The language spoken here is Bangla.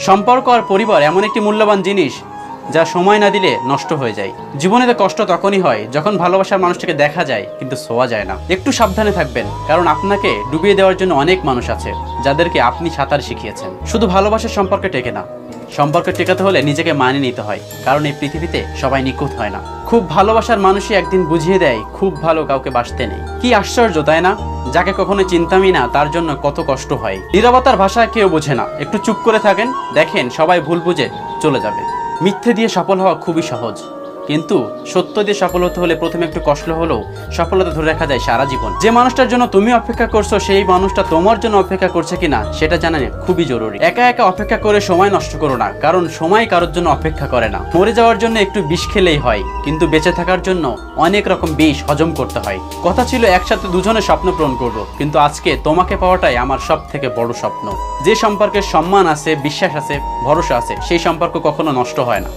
সম্পর্ক আর পরিবার এমন একটি মূল্যবান জিনিস যা সময় না দিলে নষ্ট হয়ে যায়। জীবনে তো কষ্ট তখনই হয় যখন ভালোবাসার মানুষটাকে দেখা যায় কিন্তু ছোঁয়া যায় না। একটু সাবধানে থাকবেন, কারণ আপনাকে ডুবিয়ে দেওয়ার জন্য অনেক মানুষ আছে যাদেরকে আপনি সাঁতার শিখিয়েছেন। শুধু ভালোবাসার সম্পর্কে টেকে না, সম্পর্ক টেকাতে হলে নিজেকে মানিয়ে নিতে হয়, কারণ এই পৃথিবীতে সবাই নিখুঁত হয় না। খুব ভালোবাসার মানুষই একদিন বুঝিয়ে দেয় খুব ভালো কাউকে বাসতে নেই। কি আশ্চর্য তাই না? যাকে কখনো চিন্তামই না তার জন্য কত কষ্ট হয়। নীরবতার ভাষা কেউ বোঝে না, একটু চুপ করে থাকেন, দেখেন সবাই ভুল বুঝে চলে যাবে। মিথ্যে দিয়ে সফল হওয়া খুবই সহজ, কিন্তু সত্য দিয়ে সফল হতে হলে প্রথমে একটু কষ্ট হলেও সফলতা ধরে রাখা যায় সারা জীবন। যে মানুষটার জন্য তুমি অপেক্ষা করছো সেই মানুষটা তোমার জন্য অপেক্ষা করছে কিনা সেটা জানা খুবই জরুরি। একা একা অপেক্ষা করে সময় নষ্ট করো না, কারণ সময় কারোর জন্য অপেক্ষা করে না। মরে যাওয়ার জন্য একটু বিষ খেলেই হয়, কিন্তু বেঁচে থাকার জন্য অনেক রকম বিষ হজম করতে হয়। কথা ছিল একসাথে দুজনের স্বপ্ন পূরণ করব, কিন্তু আজকে তোমাকে পাওয়াটাই আমার সব থেকে বড় স্বপ্ন। যে সম্পর্কের সম্মান আছে, বিশ্বাস আছে, ভরসা আছে, সেই সম্পর্ক কখনো নষ্ট হয় না।